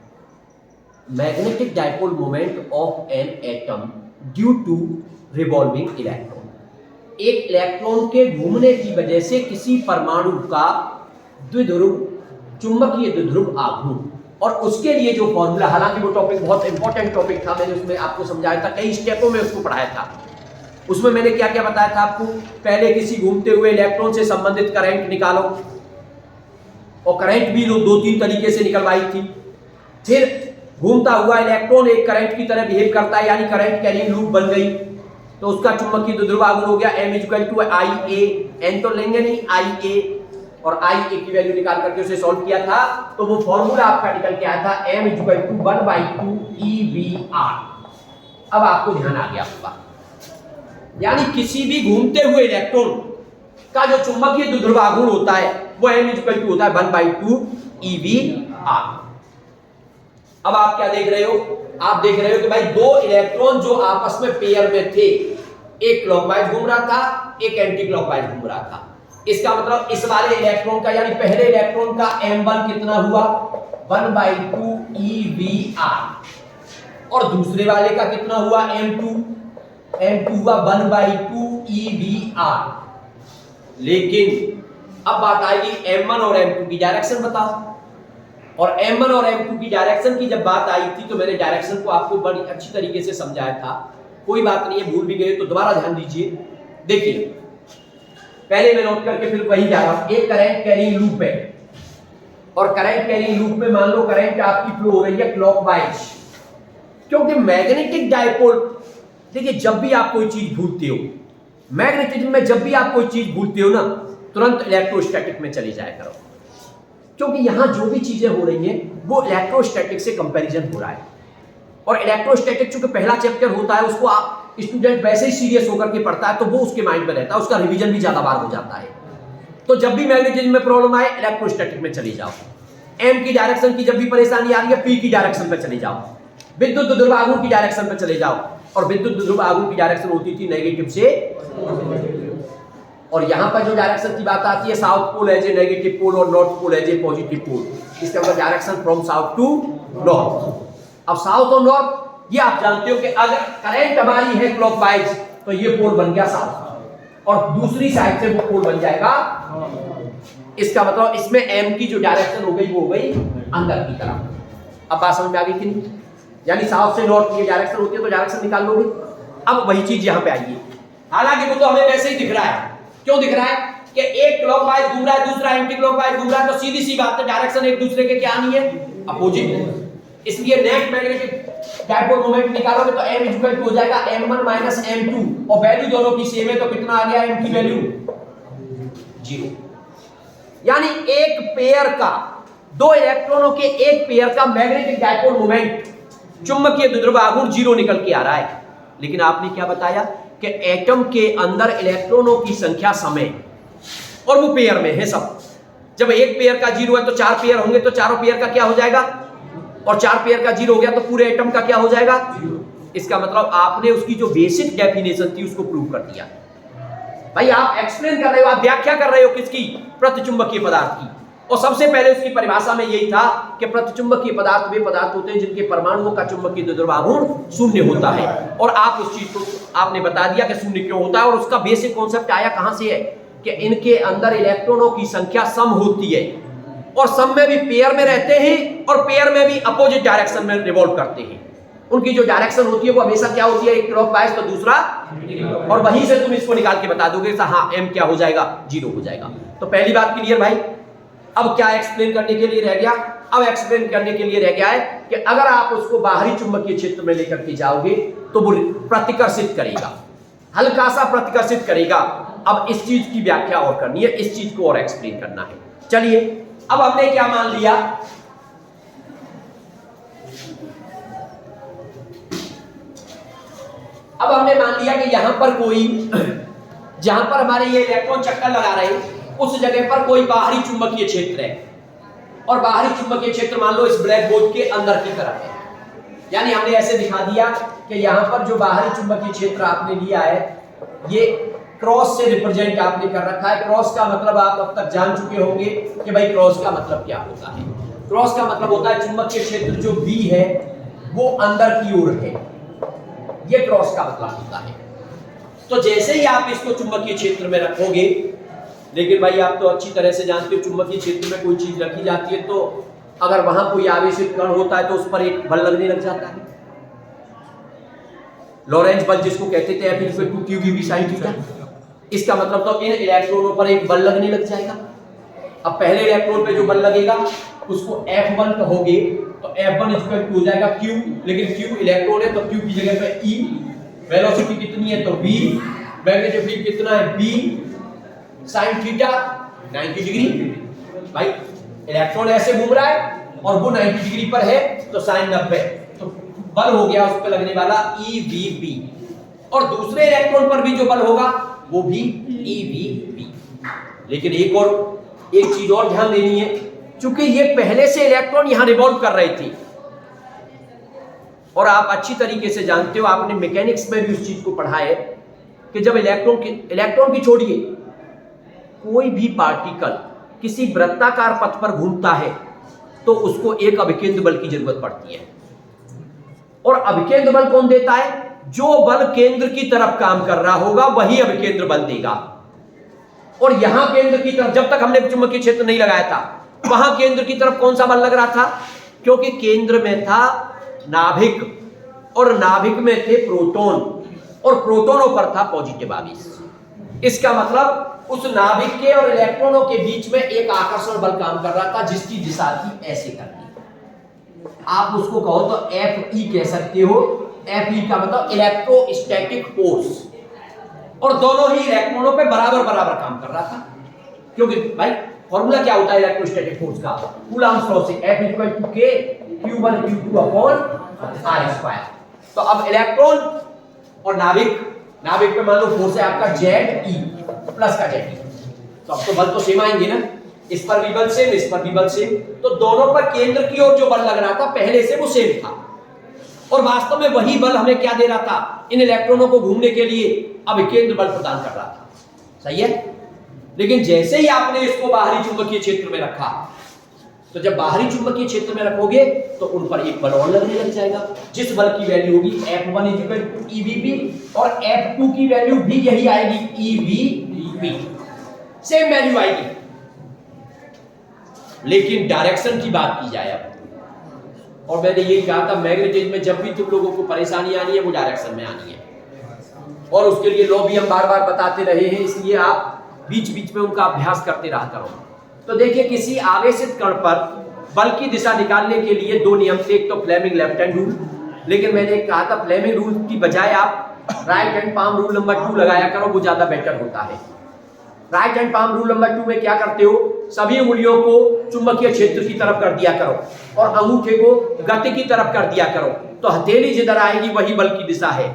S1: magnetic dipole moment of an atom due to revolving electron. एक इलेक्ट्रॉन के घूमने की वजह से किसी परमाणु का द्विध्रुव चुंबकीय द्विध्रुव आघूर्ण, और उसके लिए जो फॉर्मूला, हालांकि वो टॉपिक बहुत इंपॉर्टेंट टॉपिक था, मैंने उसमें आपको समझाया था, कई स्टेपों में उसको पढ़ाया था। उसमें मैंने क्या क्या बताया था आपको, पहले किसी घूमते हुए इलेक्ट्रॉन से संबंधित करंट निकालो, और करंट भी दो तीन तरीके से निकलवाई थी। फिर घूमता हुआ इलेक्ट्रॉन एक करंट की तरह बिहेव करता है, यानी करंट कैरिंग लूप बन गई, तो उसका चुंबकीय द्विध्रुव आघूर्ण हो गया M=IA। n तो लेंगे नहीं, IA, और IA की वैल्यू निकाल करके उसे सॉल्व किया था, तो वो फॉर्मूला आपका निकल के आया था M=1/2 EVR। अब आपको ध्यान आ गया होगा, यानी किसी भी घूमते हुए इलेक्ट्रॉन का जो चुंबकीय द्विध्रुव आघूर्ण होता है वो M= होता है 1/2 EVR। अब आप क्या देख रहे हो, आप देख रहे हो कि भाई दो इलेक्ट्रॉन जो आपस में पेयर में थे, एक क्लॉकवाइज घूम रहा था, एक एंटी क्लॉकवाइज घूम रहा था। इसका मतलब इस वाले इलेक्ट्रॉन का, यानी पहले इलेक्ट्रॉन का M1 कितना हुआ, 1/2 EVR, और दूसरे वाले का कितना हुआ, M2 हुआ 1/2 EVR। लेकिन अब बात आएगी M1 और M2 की डायरेक्शन बताओ, और M1 और M2 की डायरेक्शन की जब बात आई थी तो मैंने डायरेक्शन को आपको बड़ी अच्छी तरीके से समझाया था। कोई बात नहीं है, भूल भी गए तो दोबारा ध्यान दीजिए। देखिए, पहले मैं नोट करके फिर वही जा रहा हूं। एक करंट कैरिंग लूप है, और करंट कैरिंग लूप में मान लो करंट आपकी फ्लो हो रही है क्लॉकवाइज, क्योंकि मैग्नेटिक डायपोल, देखिए जब भी आप कोई चीज भूलते हो, मैग्नेटिज्म में जब भी आप कोई चीज भूलते हो ना, तुरंत इलेक्ट्रोस्टैटिक में चली जाया करो, क्योंकि यहां जो भी चीजें हो रही हैं वो इलेक्ट्रोस्टैटिक से कंपैरिजन हो रहा है। और इलेक्ट्रोस्टैटिक चूंकि पहला चैप्टर होता है, उसको आप स्टूडेंट वैसे ही सीरियस होकर के पढ़ता है, तो वो उसके माइंड में रहता है, उसका रिवीजन भी ज्यादा बार हो जाता है। तो जब भी मैग्नेटिज्म में प्रॉब्लम आए, इलेक्ट्रोस्टैटिक में चली जाओ। एम की डायरेक्शन की जब भी परेशानी आ रही है, पी की डायरेक्शन पर चले जाओ, विद्युत द्विध्रुव आघूर्ण की डायरेक्शन पर चले जाओ, और विद्युत द्विध्रुव आघूर्ण की डायरेक्शन होती थी नेगेटिव से, और यहां पर जो डायरेक्शन की बात आती है, south pole as a negative pole और north pole as a positive pole, इसका मतलब direction from south to north. अब साउथ और नॉर्थ ये आप जानते हो कि अगर करंट हमारी है क्लॉकवाइज, तो ये पोल बन गया साउथ, और दूसरी साइड से वो पोल बन जाएगा। इसका मतलब इसमें एम की जो डायरेक्शन हो गई वो हो गई अंदर की तरफ। अब बात समझ में आ गई कि नहीं, यानी साउथ से नॉर्थ की डायरेक्शन होती है, तो डायरेक्शन निकाल लोगे। अब वही चीज यहां पे आई है, हालांकि वो तो हमें वैसे ही दिख रहा है। क्यों दिख रहा है कि एक क्लॉकवाइज घूम रहा है, दूसरा एंटी क्लॉकवाइज घूम रहा है, तो सीधी सी बात है, डायरेक्शन एक दूसरे के क्या नहीं है, अपोजिट। इसलिए नेट मैग्नेटिक डायपोल मोमेंट निकालोगे तो M हो जाएगा M1 - M2, और वैल्यू दोनों की सेम है, तो कितना आ गया M की वैल्यू 0। यानी एक पेयर का, दो इलेक्ट्रॉनों के एक पेयर का मैग्नेटिक डायपोल मोमेंट, चुंबकीय द्विध्रुव आघूर्ण 0 निकल के आ रहा है। लेकिन आपने क्या बताया कि एटम के अंदर इलेक्ट्रॉनों की संख्या सम है, और वो पेयर में है सब। जब एक पेयर का 0 है तो 4 पेयर होंगे, तो चारों पेयर का क्या हो जाएगा, और 4 पेयर का 0 हो गया तो पूरे एटम का क्या हो जाएगा। इसका मतलब आपने उसकी जो बेसिक डेफिनेशन थी उसको प्रूव कर दिया। भाई आप एक्सप्लेन कर रहे हो, आप व्याख्या कर रहे हो किसकी, प्रतिचुंबकीय पदार्थ की। और सबसे पहले उसकी परिभाषा में यही था कि प्रतिचुंबकीय पदार्थ वे पदार्थ होते हैं जिनके परमाणुओं का चुंबकीय द्विध्रुव आघूर्ण 0 होता है। और आप उस चीज को आपने बता दिया कि 0 क्यों होता है, और उसका बेसिक कॉन्सेप्ट आया कहां से है कि इनके अंदर इलेक्ट्रॉनों की संख्या सम होती है, और सम में भी पेयर में रहते हैं, और पेयर में भी अपोजिट डायरेक्शन में रिवॉल्व करते हैं। उनकी जो डायरेक्शन होती है वो हमेशा क्या होती है, एक क्लॉकवाइज तो दूसरा, और वहीं से तुम इसको निकाल के बता दोगे हाँ एम क्या हो जाएगा, 0 हो जाएगा। तो पहली बात क्लियर भाई। अब क्या एक्सप्लेन करने के लिए रह गया, अब एक्सप्लेन करने के लिए रह गया है कि अगर आप उसको बाहरी चुंबकीय क्षेत्र में लेकर के जाओगे तो वो प्रतिकर्षित करेगा, हल्का सा प्रतिकर्षित करेगा। अब इस चीज की व्याख्या और करनी है, इस चीज को और एक्सप्लेन करना है। चलिए, अब हमने क्या मान लिया, अब हमने मान लिया कि यहां पर कोई, जहां पर हमारे ये इलेक्ट्रॉन चक्कर लगा रहे हैं उस जगह पर कोई बाहरी चुंबकीय क्षेत्र है, और बाहरी चुंबकीय क्षेत्र मान लो इस ब्लैक बोर्ड के अंदर की तरफ है। यानी हमने ऐसे दिखा दिया कि यहां पर जो बाहरी चुंबकीय क्षेत्र आपने लिया है ये क्रॉस से रिप्रेजेंट आपने कर रखा है। क्रॉस का मतलब आप अब तक जान चुके होंगे कि भाई क्रॉस का मतलब क्या होता है। क्रॉस का मतलब होता है चुंबकीय क्षेत्र जो B है वो अंदर की ओर है, ये क्रॉस का मतलब होता है। तो जैसे ही आप इसको चुंबकीय क्षेत्र में रखोगे, लेकिन भाई आप तो अच्छी तरह से जानते हो चुंबकीय क्षेत्र में कोई चीज रखी जाती है तो अगर वहां कोई आवेशित कण होता है तो उस पर एक बल लगने लग जाता है, लॉरेंज बल जिसको कहते थे F=2qV/sin θ। इसका मतलब तो इन इलेक्ट्रॉनों पर एक बल लगने लग जाएगा। अब पहले इलेक्ट्रॉन पे जो बल लगेगा उसको F1 कहोगे तो F1 हो जाएगा Q, लेकिन Q इलेक्ट्रॉन है तो Q की जगह पे E, वेलोसिटी कितनी है तो V, मैग्नेटिक फील्ड कितना है B sin थीटा 90 डिग्री। भाई इलेक्ट्रॉन ऐसे घूम रहा है और वो 90 डिग्री पर है तो sin 90, तो बल हो गया उस पर लगने वाला EVB। और दूसरे इलेक्ट्रॉन पर भी जो बल होगा वो भी EVB। लेकिन एक चीज और ध्यान देनी है, क्योंकि ये पहले से इलेक्ट्रॉन यहां रिवॉल्व कर रहे थे और आप अच्छी तरीके से जानते हो, आपने मैकेनिक्स में भी उस चीज को पढ़ा है कि जब इलेक्ट्रॉन की छोड़िए कोई भी पार्टिकल किसी वृत्ताकार पथ पर घूमता है तो उसको एक अभिकेंद्र बल की जरूरत पड़ती है। और अभिकेंद्र बल कौन देता है? जो बल केंद्र की तरफ काम कर रहा होगा वही अभिकेंद्र बल देगा। और यहां केंद्र की तरफ जब तक हमने चुंबकीय क्षेत्र नहीं लगाया था वहां केंद्र की तरफ कौन सा बल लग रहा था? क्योंकि केंद्र में था नाभिक और नाभिक में थे प्रोटॉन और प्रोटॉनों पर था पॉजिटिव आवेश। इसका मतलब उस नाभिक के और इलेक्ट्रॉनों के बीच में एक आकर्षण बल काम कर रहा था जिसकी दिशा थी ऐसे करनी। आप उसको कहो तो Fe कह सकते हो। Fe का मतलब इलेक्ट्रोस्टैटिक फोर्स, और दोनों ही इलेक्ट्रॉनों पे बराबर बराबर काम कर रहा था। क्योंकि भाई फॉर्मूला क्या होता है इलेक्ट्रोस्टैटिक फोर्स का? कूलॉम्स लॉ से F=K Q1 Q2/r²। तो अब इलेक्ट्रॉन और नाभिक पे मान लो फोर्स है आपका Ze प्लस का Ze, तो अब तो बल तो सेम आएंगे ना, इस पर भी बल सेम, इस पर भी बल सेम, तो दोनों पर केंद्र की ओर जो बल लग रहा था पहले से वो सेम था। और वास्तव में वही बल हमें क्या दे रहा था? इन इलेक्ट्रॉनों को घूमने के लिए अभिकेंद्र बल प्रदान कर रहा था। सही है। लेकिन जैसे ही आपने इसको बाहरी चुंबकीय क्षेत्र में रखा, तो जब बाहरी चुंबकीय क्षेत्र में रखोगे तो उन पर एक बल और लगने लग जाएगा, जिस बल की वैल्यू होगी F1 EVB और F2 की वैल्यू भी यही आएगी EVB, सेम वैल्यू आएगी। लेकिन डायरेक्शन की बात की जाए अब, और मैंने ये कहा था मैग्नेटिज्म में जब भी तुम लोगों को परेशानी आनी है वो डायरेक्शन में आनी है, और उसके लिए लॉ भी हम बार बार बताते रहे हैं, इसलिए आप बीच बीच में उनका अभ्यास करते रहा करो। तो देखिए किसी आवेशित कण पर बल की दिशा निकालने के लिए दो नियम थे, एक तो फ्लेमिंग लेफ्ट हैंड रूल, लेकिन मैंने कहा था फ्लेमिंग रूल की बजाय आप right hand palm rule number 2 लगाया करो, वो ज्यादा बेटर होता है। Right hand palm rule number 2 में क्या करते हो? सभी उंगलियों को चुंबकीय क्षेत्र की तरफ कर दिया करो और अंगूठे को गति की तरफ कर दिया करो, तो हथेली जिधर आएगी वही बल की दिशा है।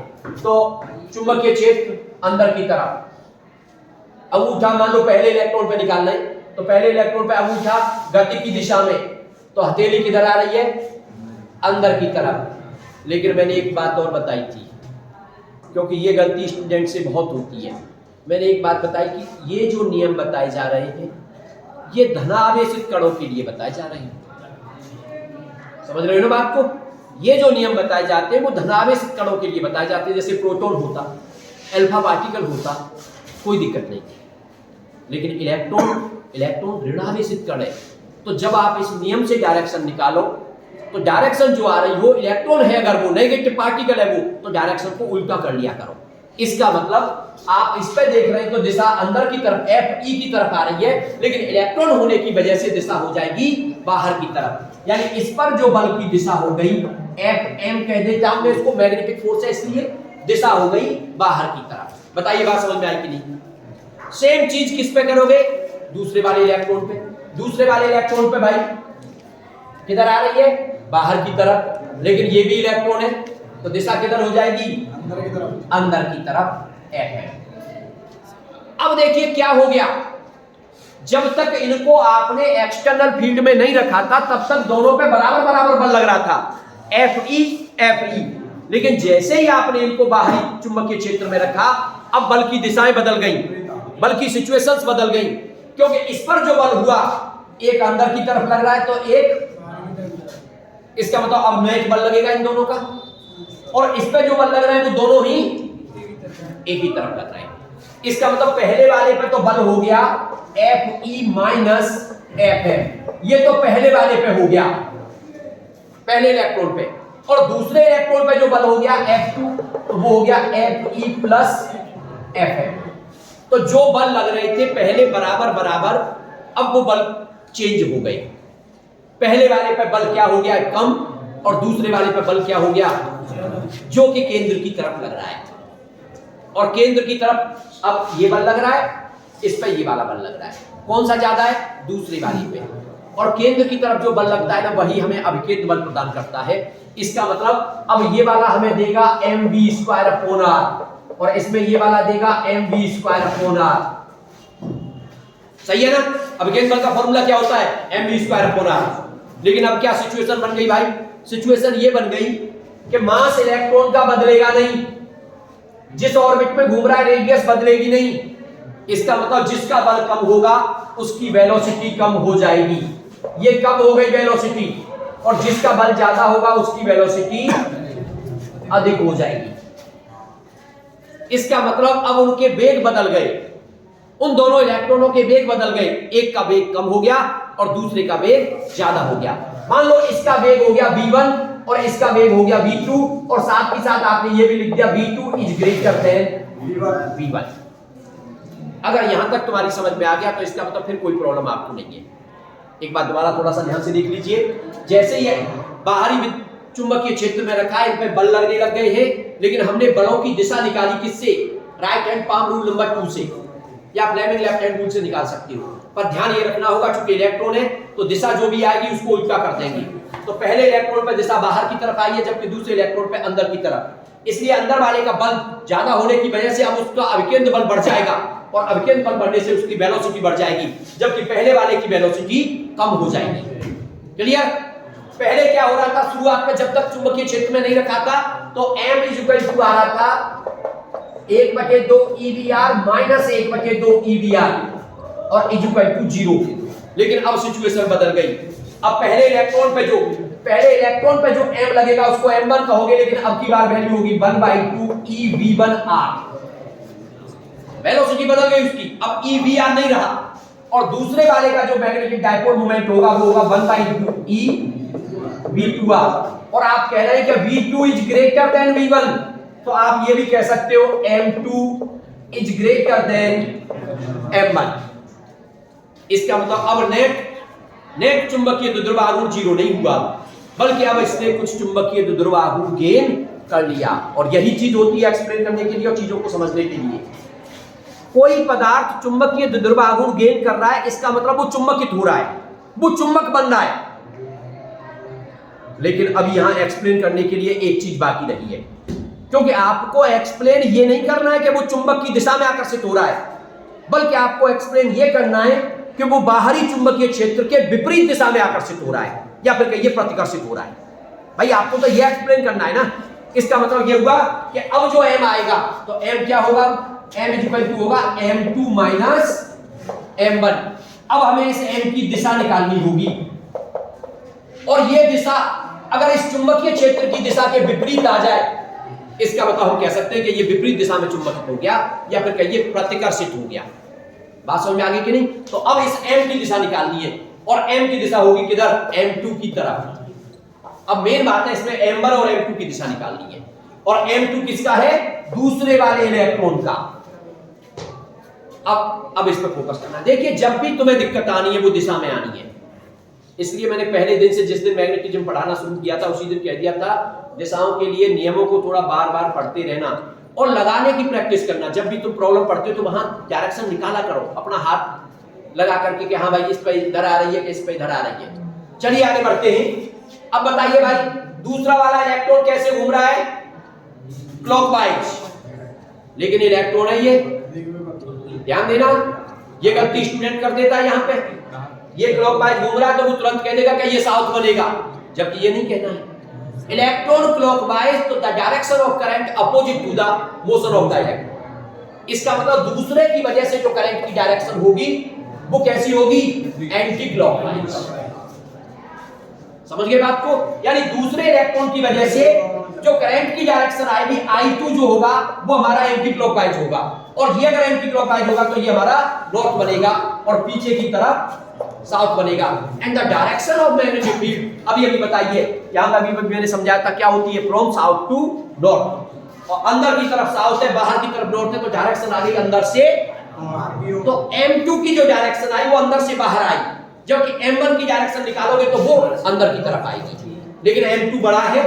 S1: तो चुंबकीय क्षेत्र अंदर की तरफ, अंगूठा मान लो पहले इलेक्ट्रॉन पे निकालना है तो पहले इलेक्ट्रॉन पे अंगूठा गति की दिशा में, तो हथेली किधर आ रही है? अंदर की तरफ। लेकिन मैंने एक बात और बताई थी, क्योंकि ये गलती स्टूडेंट से बहुत होती है। मैंने एक बात बताई कि ये जो नियम बताए जा रहे हैं ये धनावेशित कणों के लिए बताए जा रहे हैं। समझ रहे हो ना बात को? ये जो नियम बताए जाते हैं वो धनावेशित कणों के लिए बताए जाते हैं। जैसे प्रोटॉन होता, अल्फा पार्टिकल होता, कोई दिक्कत नहीं। लेकिन इलेक्ट्रॉन ऋणावेशित कण है, तो जब आप इस नियम से डायरेक्शन निकालो तो डायरेक्शन जो आ रही हो, इलेक्ट्रॉन है अगर वो नेगेटिव पार्टिकल है वो, तो डायरेक्शन को उल्टा कर लिया करो। इसका मतलब आप इस पे देख रहे हैं तो दिशा अंदर की तरफ Fe की तरफ आ रही है, लेकिन इलेक्ट्रॉन होने की वजह से दिशा हो जाएगी बाहर की तरफ। यानी इस पर जो बल की दिशा हो गई Fm कह देता हूं मैं इसको, मैग्नेटिक फोर्स है इसलिए दिशा हो गई बाहर की तरफ। बताइए बात समझ में आई कि नहीं? सेम चीज किस पे करोगे? दूसरे वाले इलेक्ट्रॉन पे। दूसरे वाले इलेक्ट्रॉन पे भाई किधर आ रही है? बाहर की तरफ, लेकिन ये भी इलेक्ट्रॉन है तो दिशा किधर हो जाएगी? अंदर की तरफ F। अब देखिए क्या हो गया, जब तक इनको आपने एक्सटर्नल फील्ड में नहीं रखा था तब तक दोनों पे बराबर बराबर बल लग रहा था, Fe। लेकिन जैसे ही आपने इनको बाहरी चुंबकीय क्षेत्र में रखा, अब बल की दिशाएं बदल गई, बल की सिचुएशंस बदल गई, क्योंकि इस पर जो बल हुआ एक अंदर की तरफ लग रहा है तो एक, इसका मतलब अब मैच बल लगेगा इन दोनों का, और इस पे जो बल लग रहा है वो दोनों ही एक ही तरफ लग रहे हैं। इसका मतलब पहले वाले पे तो बल हो गया Fe माइनस Fm, ये तो पहले वाले पे हो गया, पहले इलेक्ट्रॉन पे। और दूसरे इलेक्ट्रॉन पे जो बल हो गया F2, तो वो हो गया Fe प्लस Fm। तो जो बल लग रहे थे पहले बराबर बराबर, अब वो बल चेंज हो गए। पहले वाले पे बल क्या हो गया कम, और दूसरे वाले पे बल क्या हो गया, जो कि केंद्र की तरफ लग रहा है। और केंद्र की तरफ अब ये बल लग रहा है, इस पे ये वाला बल लग रहा है। कौन सा ज्यादा है, दूसरी वाली पे। और केंद्र की तरफ जो बल लगता है ना, वही हमें अभिकेंद्र बल प्रदान करता है। इसका मतलब अब ये वाला हमें देगा mv²/r, और इसमें ये वाला देगा mv²/r। सही है ना। अभिकेंद्र बल का फॉर्मूला क्या होता है, mv²/r। लेकिन अब क्या सिचुएशन बन गई भाई, सिचुएशन ये बन गई कि मास इलेक्ट्रॉन का बदलेगा नहीं, जिस ऑर्बिट में घूम रहा है रेडियस बदलेगी नहीं। इसका मतलब जिसका बल कम होगा उसकी वेलोसिटी कम हो जाएगी, ये कम हो गई वेलोसिटी, और जिसका बल ज्यादा होगा उसकी वेलोसिटी अधिक हो जाएगी। इसका मतलब अब उनके वेग बदल गए, उन दोनों इलेक्ट्रॉनों के वेग बदल गए, एक का वेग कम हो गया और दूसरे का वेग ज्यादा हो गया। मान लो इसका वेग हो गया v1 और इसका वेग हो गया v2, और साथ ही साथ आपने ये भी लिख दिया v2 is greater than v1। अगर यहां तक तुम्हारी समझ में आ गया तो इसका मतलब फिर कोई प्रॉब्लम आपको नहीं है। एक बात दोबारा थोड़ा सा ध्यान से देख लीजिए, जैसे ये बाहरी चुंबकीय क्षेत्र में रखा है, इनमें बल लगने लग गए हैं, लेकिन हमने बलों की दिशा निकाली किससे, right hand palm rule number 2 से, या फ्लेमिंग लेफ्ट हैंड रूल से निकाल सकते हो। पर ध्यान ये रखना होगा, चूंकि इलेक्ट्रॉन है तो दिशा जो भी आएगी उसको उल्टा कर देंगे। तो पहले इलेक्ट्रॉन पे दिशा बाहर की तरफ आई है, जबकि दूसरे इलेक्ट्रॉन पे अंदर की तरफ। इसलिए अंदर वाले का बल ज्यादा होने की वजह से अब उसका अभिकेंद्र बल बढ़ जाएगा, और अभिकेंद्र बल बढ़ने से उसकी वेलोसिटी बढ़ जाएगी, जबकि पहले वाले की वेलोसिटी कम हो जाएगी। क्लियर। पहले क्या हो रहा था, शुरुआत में जब तक चुंबकीय क्षेत्र में नहीं रखा था तो m = आ रहा था 1/2 EVR माइनस 1/2 EVR और = 0। लेकिन अब सिचुएशन बदल गई। अब पहले इलेक्ट्रॉन पे जो m लगेगा उसको m1 कहोगे, लेकिन अब की बार वैल्यू होगी 1/2 EV1R। वेलोसिटी बदल गई उसकी, अब EVR नहीं रहा, और दूसरे वाले का जो मैग्नेटिक डायपोल मोमेंट होगा वो होगा 1/2 EV2R। और आप कह रहे हैं कि V2 is greater than V1, तो आप ये भी कह सकते हो M2 is greater than M1। इसका मतलब अब नेट चुंबकीय द्विध्रुव आघूर्ण 0 नहीं हुआ, बल्कि अब इसने कुछ चुंबकीय द्विध्रुव आघूर्ण गेन कर लिया। और यही चीज होती है एक्सप्लेन करने के लिए और चीजों को समझने के लिए। कोई पदार्थ चुंबकीय द्विध्रुव आघूर्ण गेन कर रहा है, इसका मतलब वो चुंबकित हो रहा है, वो चुंबक बन रहा है। लेकिन अब यहां एक्सप्लेन करने के लिए एक चीज बाकी रही है, क्योंकि आपको एक्सप्लेन ये नहीं करना है कि वो चुंबक की दिशा में आकर्षित हो रहा है, बल्कि आपको एक्सप्लेन ये करना है कि वो बाहरी चुंबकीय क्षेत्र के विपरीत दिशा में आकर्षित हो रहा है, या फिर कहिए प्रतिकर्षित हो रहा है। भाई आपको तो ये एक्सप्लेन करना है ना। इसका मतलब ये हुआ कि अब जो m आएगा तो m क्या होगा, m होगा m2 माइनस m1। अब हमें इस m की दिशा निकालनी होगी, और ये दिशा अगर इस चुंबकीय क्षेत्र की दिशा के विपरीत आ जाए, इसका मतलब हम कह सकते हैं कि ये विपरीत दिशा में चुंबकित हो गया, या फिर कहिए प्रतिकर्षित हो गया। बात समझ में आ गई कि नहीं। तो अब इस m की दिशा निकालनी है, और m की दिशा होगी किधर, m2 की तरफ। अब मेन बात है इसमें m1 और m2 की दिशा निकालनी है, और m2 किसका है, दूसरे वाले इलेक्ट्रॉन का। अब इस पर फोकस करना है। देखिए जब भी तुम्हें दिक्कत आनी है वो दिशा में आनी है, इसलिए मैंने पहले दिन से, जिस दिन मैग्नेटिज्म पढ़ाना शुरू किया था उसी दिन कह दिया था, दिशाओं के लिए नियमों को थोड़ा बार बार पढ़ते रहना और लगाने की प्रैक्टिस करना। जब भी तुम प्रॉब्लम पढ़ते हो तो वहां डायरेक्शन निकाला करो, अपना हाथ लगा करके कि हाँ भाई इस पे इधर आ रही है कि इस पे इधर आ रही है। चलिए आगे बढ़ते हैं। अब बताइए भाई दूसरा वाला इलेक्ट्रॉन कैसे घूम रहा है, क्लॉकवाइज, लेकिन इलेक्ट्रॉन है ये, ध्यान देना, ये गलती स्टूडेंट कर देता है। यहाँ पे ये क्लॉकवाइज घूम रहा है तो वो तुरंत कह देगा कि ये साउथ बनेगा, जबकि ये नहीं कहना है। इलेक्ट्रॉन क्लॉकवाइज तो the direction of current opposite to the motion of the electron. इसका मतलब दूसरे की वजह से जो करंट की डायरेक्शन होगी वो कैसी होगी, एंटी क्लॉकवाइज। समझ गए बात को, यानी दूसरे इलेक्ट्रॉन की वजह से जो करंट की डायरेक्शन आएगी I2 जो होगा वो हमारा एंटी क्लॉकवाइज होगा, और ये अगर एंटी क्लॉकवाइज होगा तो ये हमारा नॉर्थ बनेगा और पीछे की तरफ साउथ बनेगा। And the direction of magnetic field अभी अभी बताइए, यहां अभी मैंने समझाया था क्या होती है, फ्रॉम साउथ टू नॉर्थ, और अंदर की तरफ साउथ है, बाहर की तरफ नॉर्थ है, तो डायरेक्शन आ गई अंदर से। तो M2 की जो डायरेक्शन आई वो अंदर से बाहर आई, जबकि M1 की डायरेक्शन निकालोगे तो वो अंदर की तरफ आएगी, लेकिन M2 बड़ा है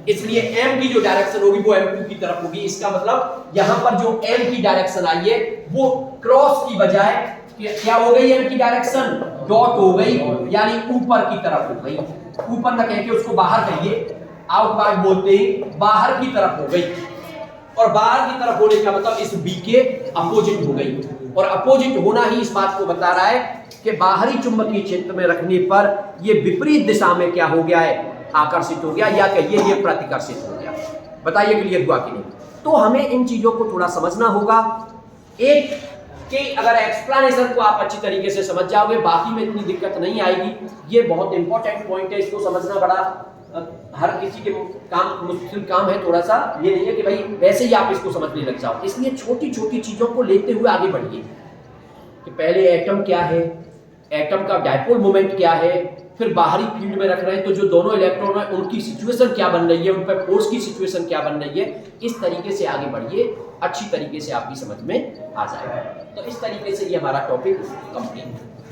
S1: इसलिए M की जो डायरेक्शन होगी वो M2 की तरफ होगी। इसका मतलब यहां पर जो M की डायरेक्शन आई है वो क्रॉस की बजाय क्या हो गई, M की डायरेक्शन डॉट हो गई, यानी ऊपर की तरफ हो गई। ऊपर ना कह के उसको बाहर कहिए, आउटवर्ड बोलते हैं, बाहर की तरफ हो गई, और बाहर की तरफ होने का मतलब इस B के अपोजिट हो गई, और अपोजिट होना ही इस बात को बता रहा है कि बाहरी चुंबकीय क्षेत्र में रखने पर ये विपरीत दिशा में क्या हो गया है, आकर्षित हो गया, या कहिए ये प्रतिकर्षित हो गया। बताइए क्लियर हुआ कि नहीं? तो हमें इन चीजों को थोड़ा समझना होगा। एक कि अगर एक्सप्लेनेशन को आप अच्छी तरीके से समझ जाओगे बाकी में इतनी दिक्कत नहीं आएगी। ये बहुत इंपॉर्टेंट पॉइंट है, इसको समझना बड़ा हर किसी के काम मुश्किल काम है थोड़ा सा। ये नहीं है कि भाई वैसे ही आप इसको समझने लग जाओ, इसलिए छोटी छोटी चीजों को लेते हुए आगे बढ़िए कि पहले एटम क्या है, एटम का डायपोल मोमेंट क्या है, फिर बाहरी फील्ड में रख रहे हैं तो जो दोनों इलेक्ट्रॉन है उनकी सिचुएशन क्या बन रही है, उन पर फोर्स की सिचुएशन क्या बन रही है। इस तरीके से आगे बढ़िए, अच्छी तरीके से आपकी समझ में आ जाएगा। तो इस तरीके से ये हमारा टॉपिक कंप्लीट है।